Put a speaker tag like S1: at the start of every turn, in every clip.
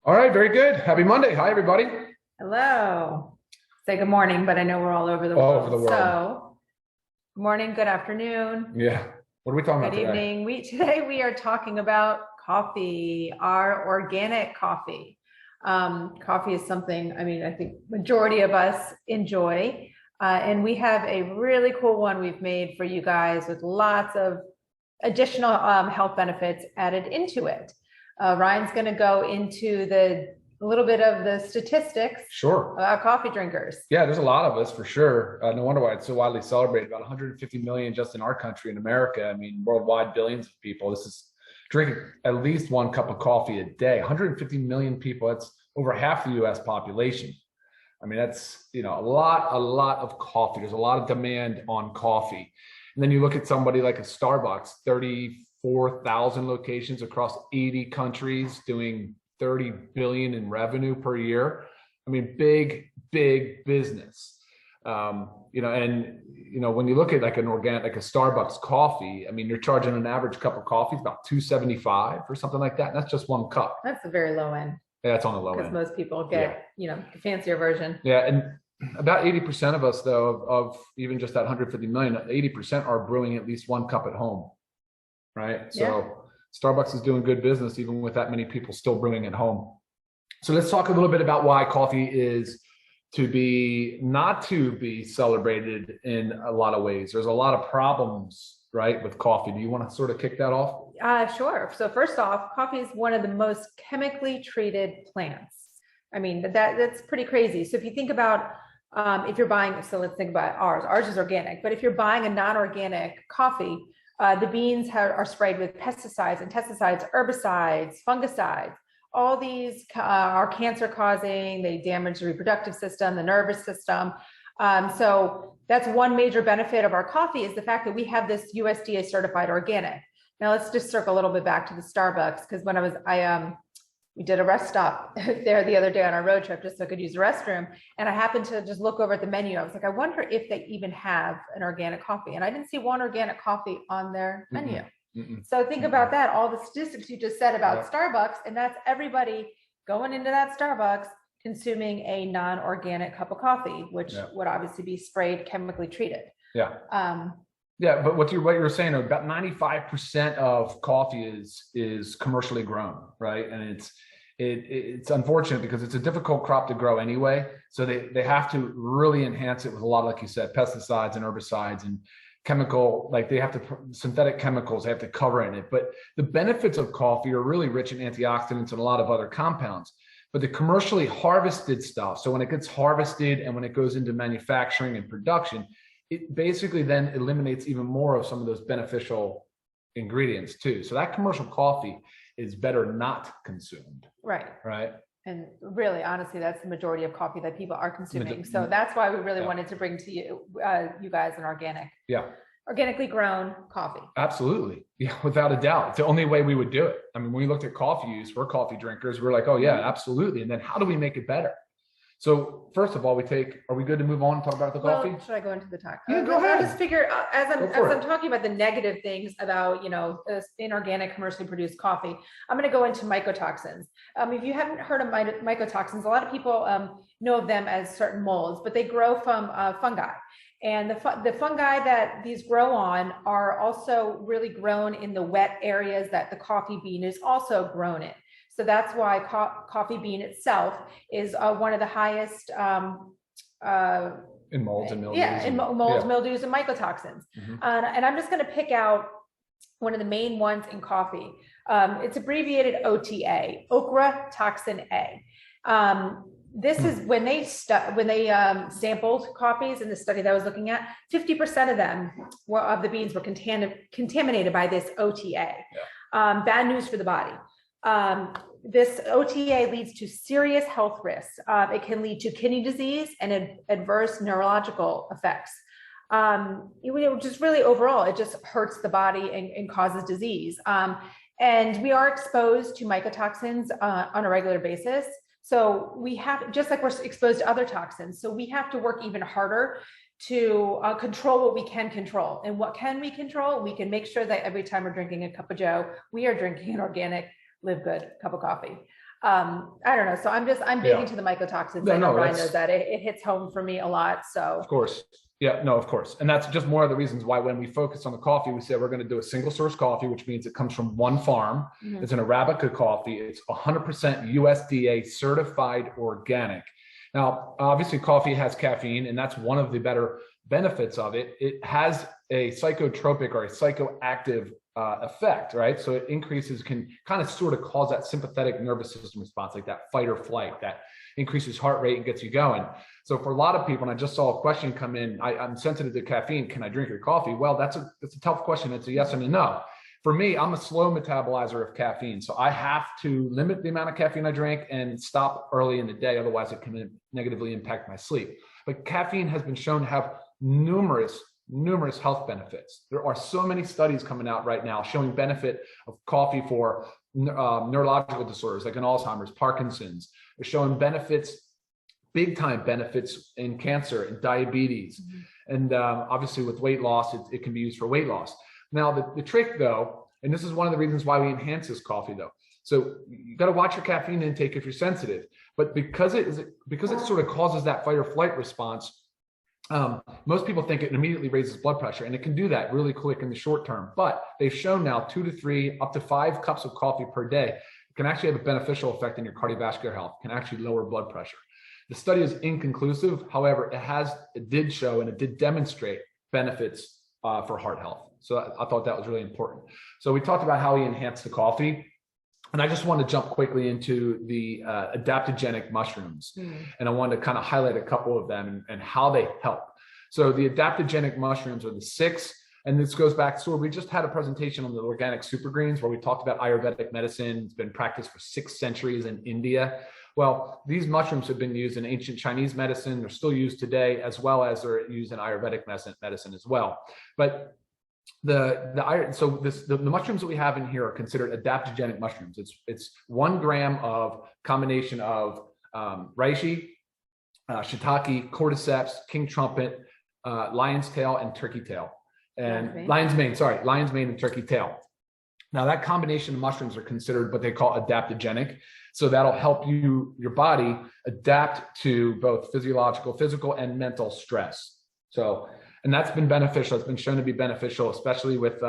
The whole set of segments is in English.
S1: All right, very good. Happy Monday. Hi, everybody.
S2: Hello. Say good morning, but I know we're all over the
S1: All
S2: world.
S1: over the world.
S2: So, good morning, good afternoon,
S1: Yeah. What are we talking about
S2: good
S1: today?
S2: evening. Today we are talking about coffee, our organic coffee. Coffee is something, I think majority of us enjoy. And we have a really cool one we've made for you guys with lots of additional health benefits added into it. Ryan's going to go into a little bit of the statistics
S1: Sure.
S2: about coffee drinkers.
S1: Yeah, there's a lot of us for sure. No wonder why it's so widely celebrated. About 150 million just in our country in America. I mean, worldwide, billions of people. This is drinking at least one cup of coffee a day. 150 million people. That's over half the U.S. population. I mean, that's, a lot of coffee. There's a lot of demand on coffee. And then you look at somebody like a Starbucks, 34,000 locations across 80 countries doing 30 billion in revenue per year. I mean, big business. When you look at like an organic, like a Starbucks coffee, I mean, you're charging an average cup of coffee about $2.75 or something like that. And that's just one cup.
S2: That's the very low end.
S1: Yeah, that's on the low end.
S2: Because most people get, the fancier version.
S1: Yeah, and about 80% of us, though, of even just that 150 million, 80% are brewing at least one cup at home, right? So Starbucks is doing good business even with that many people still brewing at home. So let's talk a little bit about why coffee is not to be celebrated in a lot of ways. There's a lot of problems, right, with coffee. Do you want to sort of kick that off?
S2: Sure. So first off, coffee is one of the most chemically treated plants. I mean, that's pretty crazy. So if you think about if you're buying, so let's think about ours is organic, but if you're buying a non-organic coffee, the beans are sprayed with pesticides, herbicides, fungicides. All these are cancer causing. They damage the reproductive system, the nervous system. So that's one major benefit of our coffee is the fact that we have this USDA certified organic. Now let's just circle a little bit back to the Starbucks, because when we did a rest stop there the other day on our road trip just so I could use the restroom. And I happened to just look over at the menu. I was like, I wonder if they even have an organic coffee. And I didn't see one organic coffee on their menu. So think about that, all the statistics you just said about Starbucks, and that's everybody going into that Starbucks consuming a non-organic cup of coffee, which would obviously be sprayed, chemically treated.
S1: But what you're saying, about 95% of coffee is commercially grown, right? And it's unfortunate because it's a difficult crop to grow anyway. So they have to really enhance it with a lot, like you said, pesticides and herbicides and synthetic chemicals, they have to cover in it. But the benefits of coffee are really rich in antioxidants and a lot of other compounds. But the commercially harvested stuff, so when it gets harvested and when it goes into manufacturing and production, it basically then eliminates even more of some of those beneficial ingredients too. So that commercial coffee is better not consumed. Right.
S2: And really, honestly, that's the majority of coffee that people are consuming. So that's why we really wanted to bring to you, you guys, an organically grown coffee.
S1: Absolutely. Yeah, without a doubt. It's the only way we would do it. I mean, when we looked at coffee use, we're coffee drinkers. We're like, oh yeah, absolutely. And then how do we make it better? So first of all, are we good to move on and talk about the coffee?
S2: Should I go into the talk?
S1: Yeah, go ahead.
S2: I just figure as I'm talking about the negative things about, inorganic commercially produced coffee, I'm going to go into mycotoxins. If you haven't heard of mycotoxins, a lot of people know of them as certain molds, but they grow from fungi. And the fungi that these grow on are also really grown in the wet areas that the coffee bean is also grown in. So that's why coffee bean itself is one of the highest
S1: in molds and mildews.
S2: Yeah, in molds, mildews, and mycotoxins. And I'm just going to pick out one of the main ones in coffee. It's abbreviated OTA, okra toxin A. This is when they sampled coffees in the study that I was looking at, 50% of them of the beans were contaminated by this OTA. Bad news for the body. This OTA leads to serious health risks. It can lead to kidney disease and adverse neurological effects. Just really overall, it just hurts the body and causes disease. And we are exposed to mycotoxins on a regular basis. So we have, just like we're exposed to other toxins, so we have to work even harder to control what we can control. And what can we control? We can make sure that every time we're drinking a cup of joe, we are drinking an organic, live good cup of coffee. I don't know. So I'm big
S1: Yeah.
S2: into the mycotoxins.
S1: No,
S2: I know
S1: no,
S2: Brian
S1: that's-
S2: knows that it hits home for me a lot. So
S1: Of course. Yeah, no, of course. And that's just more of the reasons why when we focus on the coffee, we say we're going to do a single source coffee, which means it comes from one farm.
S2: Mhm.
S1: It's an Arabica coffee. It's 100% USDA certified organic. Now, obviously coffee has caffeine, and that's one of the better benefits of it. It has a psychotropic or a psychoactive effect, right? So it increases, can kind of sort of cause that sympathetic nervous system response, like that fight or flight, that increases heart rate and gets you going. So for a lot of people, and I just saw a question come in, I'm sensitive to caffeine, can I drink your coffee? Well, that's a tough question. It's a yes and a no. For me, I'm a slow metabolizer of caffeine. So I have to limit the amount of caffeine I drink and stop early in the day. Otherwise it can negatively impact my sleep. But caffeine has been shown to have numerous health benefits. There are so many studies coming out right now showing benefit of coffee for neurological disorders like in Alzheimer's, Parkinson's. They're showing benefits, big time benefits in cancer and diabetes. Mm-hmm. And obviously with weight loss, it can be used for weight loss. Now the trick though, and this is one of the reasons why we enhance this coffee though. So you got to watch your caffeine intake if you're sensitive, but because it sort of causes that fight or flight response, most people think it immediately raises blood pressure, and it can do that really quick in the short term. But they've shown now 2 to 3, up to 5 cups of coffee per day can actually have a beneficial effect in your cardiovascular health, can actually lower blood pressure. The study is inconclusive. However, it did show and it did demonstrate benefits for heart health. So I thought that was really important. So we talked about how we enhance the coffee. And I just want to jump quickly into the adaptogenic mushrooms. And I wanted to kind of highlight a couple of them and how they help. So the adaptogenic mushrooms are the 6, and this goes back, so we just had a presentation on the organic super greens where we talked about Ayurvedic medicine. It's been practiced for 6 centuries in India. Well, these mushrooms have been used in ancient Chinese medicine. They're still used today, as well as they're used in Ayurvedic medicine as well. But the mushrooms that we have in here are considered adaptogenic mushrooms. It's 1 gram of combination of reishi, shiitake, cordyceps, king trumpet, lion's tail, and turkey tail, and lion's mane and turkey tail. Now that combination of mushrooms are considered what they call adaptogenic. So that'll help your body adapt to both physical and mental stress. So, and that's been beneficial. It's been shown to be beneficial, especially with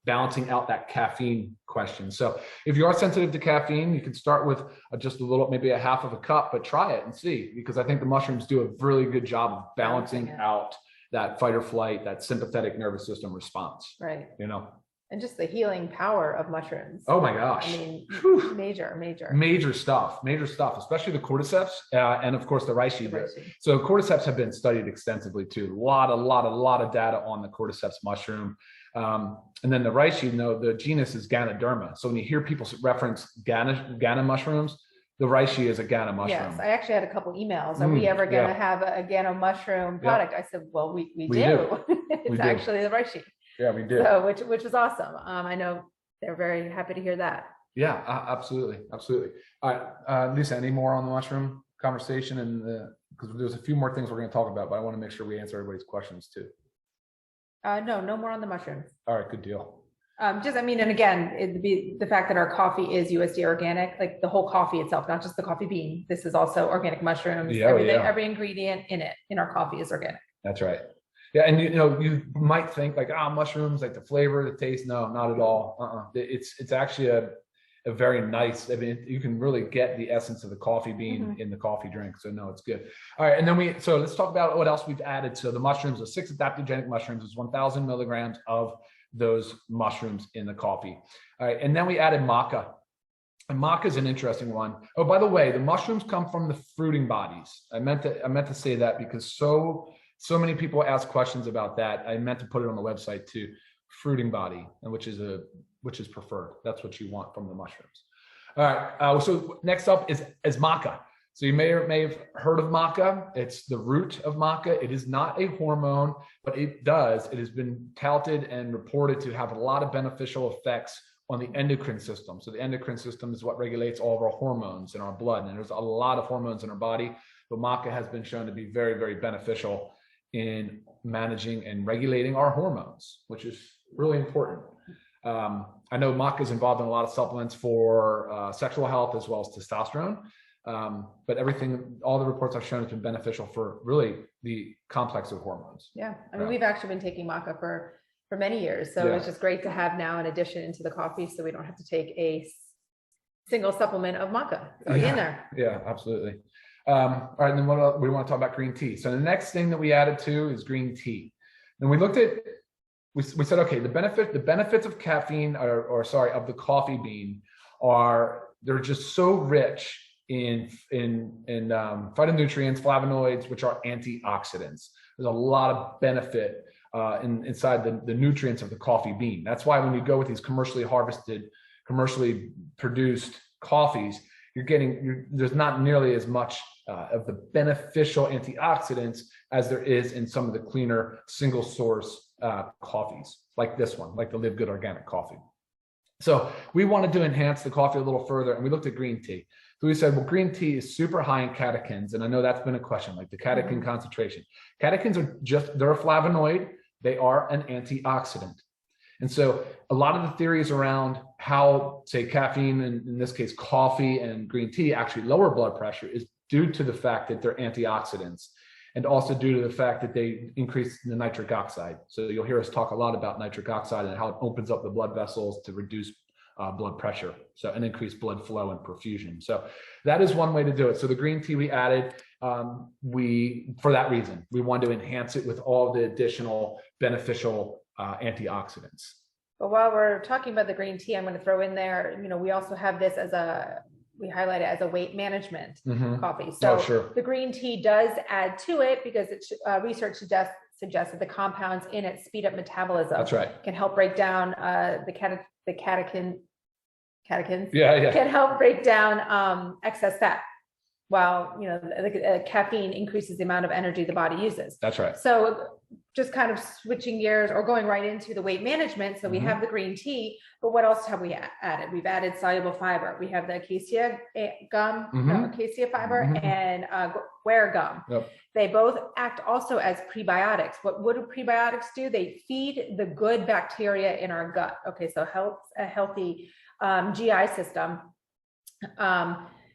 S1: balancing out that caffeine question. So if you are sensitive to caffeine, you can start with just a little, maybe a half of a cup, but try it and see, because I think the mushrooms do a really good job of balancing out that fight or flight, that sympathetic nervous system response.
S2: Right.
S1: You know?
S2: And just the healing power of mushrooms.
S1: Oh my gosh.
S2: I mean, major stuff, especially the cordyceps and of course the reishi. So cordyceps have been studied extensively too. A lot of data on the cordyceps mushroom. And then the reishi, the genus is Ganoderma. So when you hear people reference Gana mushrooms, the reishi is a Gana mushroom. Yes, I actually had a couple emails. Are we ever going to have a Gana mushroom product? I said, well, we do. It's actually the reishi.
S1: Yeah, we do.
S2: So, which is awesome. I know they're very happy to hear that.
S1: Yeah, absolutely. All right, Lisa, any more on the mushroom conversation? And because there's a few more things we're going to talk about, but I want to make sure we answer everybody's questions too.
S2: No more on the mushrooms.
S1: All right, good deal.
S2: And again, it'd be the fact that our coffee is USDA organic, like the whole coffee itself, not just the coffee bean. This is also organic mushrooms. Every ingredient in our coffee is organic.
S1: That's right. Yeah, and you might think like, mushrooms, like the flavor, the taste. No, not at all. It's actually a very nice. I mean, you can really get the essence of the coffee bean in the coffee drink. So no, it's good. All right, and then let's talk about what else we've added. So the mushrooms, the 6 adaptogenic mushrooms, is 1,000 milligrams of those mushrooms in the coffee. All right, and then we added maca. And maca is an interesting one. Oh, by the way, the mushrooms come from the fruiting bodies. I meant to say that because so many people ask questions about that. I meant to put it on the website too. Fruiting body, and which is preferred. That's what you want from the mushrooms. All right. So next up is maca. So you may have heard of maca. It's the root of maca. It is not a hormone, but it has been touted and reported to have a lot of beneficial effects on the endocrine system. So the endocrine system is what regulates all of our hormones in our blood. And there's a lot of hormones in our body, but maca has been shown to be very, very beneficial in managing and regulating our hormones, which is really important. I know maca is involved in a lot of supplements for sexual health as well as testosterone. But all the reports I've shown have been beneficial for really the complex of hormones.
S2: Yeah. I mean, we've actually been taking maca for many years. So it's just great to have now an addition into the coffee so we don't have to take a single supplement of maca. It's already in there.
S1: Yeah, absolutely. All right, and then we want to talk about green tea. So the next thing that we added to is green tea. And we looked at, we said, okay, the benefits of caffeine of the coffee bean they're just so rich in phytonutrients, flavonoids, which are antioxidants. There's a lot of benefit inside the nutrients of the coffee bean. That's why when you go with these commercially harvested, commercially produced coffees, there's not nearly as much of the beneficial antioxidants as there is in some of the cleaner single source coffees, like this one, like the LiveGood Organic coffee. So we wanted to enhance the coffee a little further, and we looked at green tea. So we said, well, green tea is super high in catechins, and I know that's been a question, like the catechin concentration. Catechins they're a flavonoid, they are an antioxidant. And so a lot of the theories around how, say, caffeine, and in this case, coffee and green tea actually lower blood pressure is due to the fact that they're antioxidants, and also due to the fact that they increase the nitric oxide. So you'll hear us talk a lot about nitric oxide and how it opens up the blood vessels to reduce blood pressure, and increase blood flow and perfusion. So that is one way to do it. So the green tea we added, for that reason, we wanted to enhance it with all the additional beneficial antioxidants.
S2: But while we're talking about the green tea, I'm going to throw in there, we also have this we highlight it as a weight management coffee. So the green tea does add to it because research suggests that the compounds in it speed up metabolism.
S1: That's right.
S2: Can help break down the catechins.
S1: Yeah.
S2: Can help break down excess fat. While caffeine increases the amount of energy the body uses.
S1: That's right.
S2: So just kind of switching gears or going right into the weight management. So we have the green tea, but what else have we added? We've added soluble fiber. We have the acacia gum, acacia fiber, and guar gum. Yep. They both act also as prebiotics. What do prebiotics do? They feed the good bacteria in our gut. Okay, so helps a healthy GI system.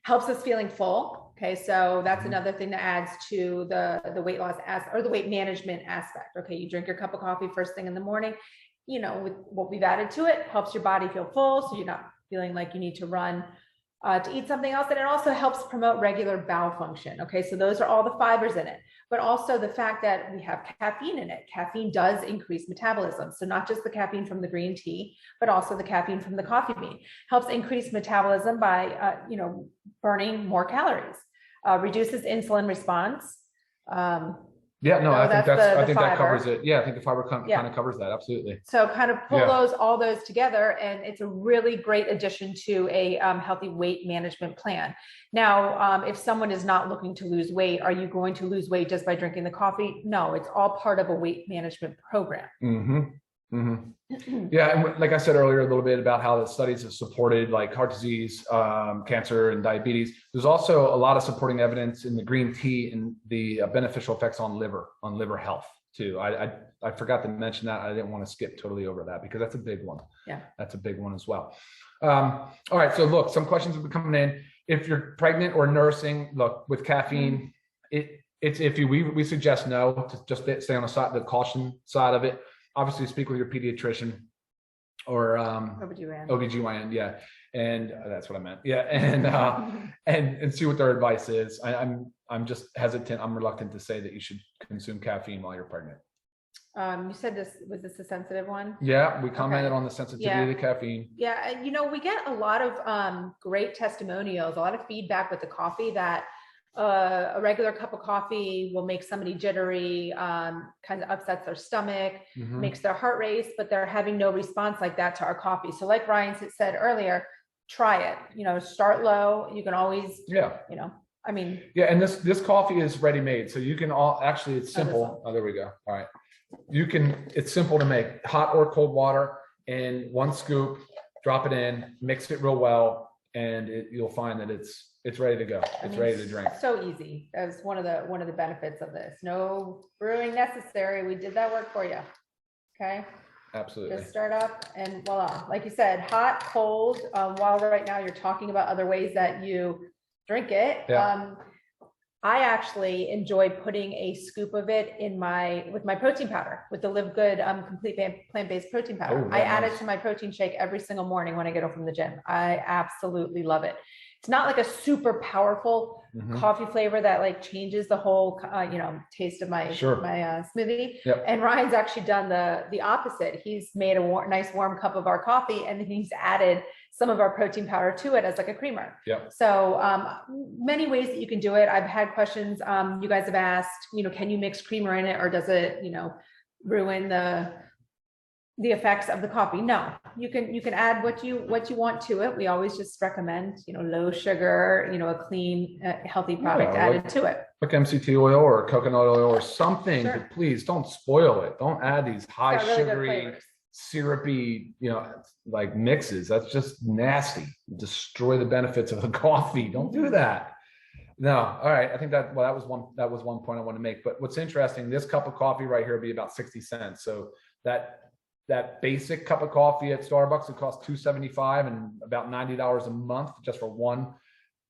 S2: Helps us feeling full. Okay, so that's another thing that adds to the weight loss or the weight management aspect. Okay, you drink your cup of coffee first thing in the morning. With what we've added to it, helps your body feel full, so you're not feeling like you need to run to eat something else. And it also helps promote regular bowel function. Okay, so those are all the fibers in it, but also the fact that we have caffeine in it. Caffeine does increase metabolism. So not just the caffeine from the green tea, but also the caffeine from the coffee bean helps increase metabolism by, burning more calories, reduces insulin response.
S1: I think that covers it. Yeah, I think the fiber kind of covers that. Absolutely.
S2: So kind of pull all those together, and it's a really great addition to a healthy weight management plan. Now, if someone is not looking to lose weight, are you going to lose weight just by drinking the coffee? No, it's all part of a weight management program.
S1: Yeah, and like I said earlier, a little bit about how the studies have supported like heart disease, cancer, and diabetes. There's also a lot of supporting evidence in the green tea and the beneficial effects on liver health too. I forgot to mention that. I didn't want to skip totally over that because that's a big one. Yeah, that's a big one as well. All right, so look, some questions have been coming in. If you're pregnant or nursing, look, with caffeine, it's iffy. We suggest no, to just stay on the caution side of it. Obviously, speak with your pediatrician or OBGYN, yeah, and that's what I meant, yeah, and see what their advice is. I'm just hesitant. I'm reluctant to say that you should consume caffeine while you're pregnant.
S2: You said was this a sensitive one?
S1: Yeah, we commented on the sensitivity to caffeine.
S2: Yeah, we get a lot of great testimonials, a lot of feedback with the coffee that a regular cup of coffee will make somebody jittery, kind of upsets their stomach, makes their heart race, but they're having no response like that to our coffee. So like Ryan said earlier, try it, start low. You can always, and
S1: this coffee is ready made. So you can actually, it's simple. Oh, there we go. All right. It's simple to make. Hot or cold water in 1 scoop, drop it in, mix it real well, and you'll find that it's ready to go. It's ready to drink.
S2: So easy. That's one of the benefits of this. No brewing necessary. We did that work for you. Okay.
S1: Absolutely.
S2: Just start up and voila. Like you said, hot, cold, while right now you're talking about other ways that you drink it.
S1: Yeah.
S2: I actually enjoy putting a scoop of it in with my protein powder, with the LiveGood complete plant-based protein powder. I add it to my protein shake every single morning when I get home from the gym. I absolutely love it. It's not like a super powerful coffee flavor that like changes the whole, taste of my smoothie.
S1: Yep.
S2: And Ryan's actually done the opposite. He's made a nice warm cup of our coffee, and then he's added some of our protein powder to it as like a creamer.
S1: Yep.
S2: So many ways that you can do it. I've had questions. You guys have asked, can you mix creamer in it, or does it, ruin the effects of the coffee? No, you can add what you want to it. We always just recommend, low sugar, a clean, healthy product added to it.
S1: Like MCT oil or coconut oil or something,
S2: Sure.
S1: but please don't spoil it. Don't add these high
S2: It's got really good
S1: sugary,
S2: flavors.
S1: syrupy, like mixes. That's just nasty. Destroy the benefits of the coffee. Don't do that. No. All right. I think that was one point I want to make. But what's interesting, this cup of coffee right here would be about 60 cents. So that basic cup of coffee at Starbucks, it costs $2.75 and about $90 a month just for one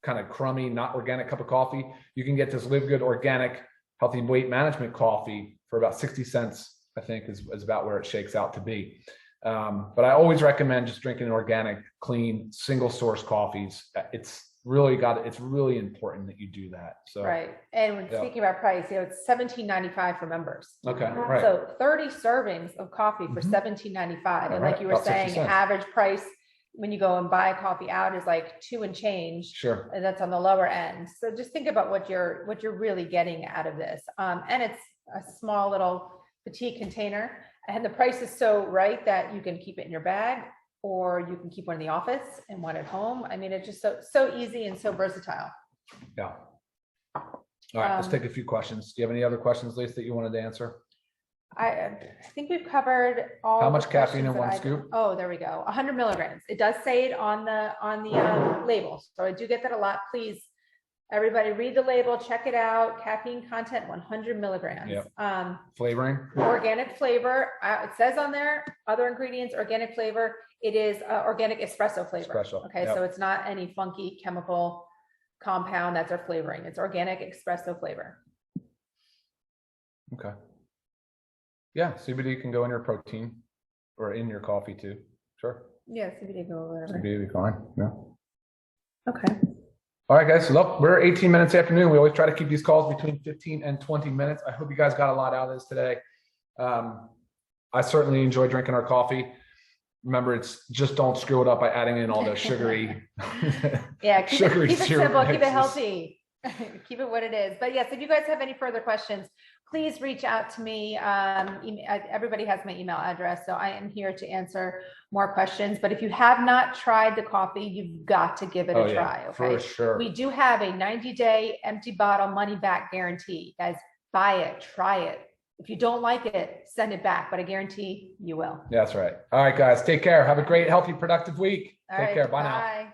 S1: kind of crummy, not organic cup of coffee. You can get this LiveGood Organic Healthy Weight Management coffee for about 60 cents, I think is about where it shakes out to be. But I always recommend just drinking organic, clean, single source coffees. It's really important that you do that. So
S2: Right. And when speaking about price, it's $17.95 for members.
S1: Okay, right.
S2: So 30 servings of coffee for $17.95. And like you were
S1: about 60
S2: saying,
S1: cents.
S2: average price when you go and buy a coffee out is like $2 and change.
S1: Sure.
S2: And that's on the lower end. So just think about what you're really getting out of this. And it's a small little petite container, and the price is so right that you can keep it in your bag, or you can keep one in the office and one at home. I mean, it's just so easy and so versatile.
S1: Yeah. All right, let's take a few questions. Do you have any other questions, Lisa, that you wanted to answer?
S2: I think we've covered all.
S1: How
S2: the
S1: much caffeine in
S2: questions that
S1: one
S2: I-
S1: scoop?
S2: Oh, there we go. 100 milligrams. It does say it on the label. So I do get that a lot. Please, everybody read the label, check it out. Caffeine content, 100 milligrams.
S1: Yep. Flavoring?
S2: Organic flavor. It says on there, other ingredients, organic flavor. It is organic espresso flavor.
S1: Espresso,
S2: Okay,
S1: yep.
S2: so it's not any funky chemical compound that's our flavoring. It's organic espresso flavor.
S1: Okay. Yeah, CBD can go in your protein or in your coffee too. Sure.
S2: Yeah, CBD go whatever.
S1: CBD would be fine. Yeah.
S2: Okay.
S1: All right, guys. So look, we're 18 minutes afternoon. We always try to keep these calls between 15 and 20 minutes. I hope you guys got a lot out of this today. I certainly enjoy drinking our coffee. Remember, it's just don't screw it up by adding in all the sugary.
S2: Yeah, keep it
S1: syrup
S2: simple, keep it
S1: mixes.
S2: healthy, keep it what it is. But yes, if you guys have any further questions, please reach out to me. Everybody has my email address, so I am here to answer more questions. But if you have not tried the coffee, you've got to give it a try. Okay,
S1: for sure.
S2: We do have a 90-day empty bottle money back guarantee. Guys, buy it, try it. If you don't like it, send it back, but I guarantee you will.
S1: That's right. All right, guys, take care. Have a great, healthy, productive week.
S2: All
S1: Take
S2: right,
S1: care. Bye now.
S2: bye.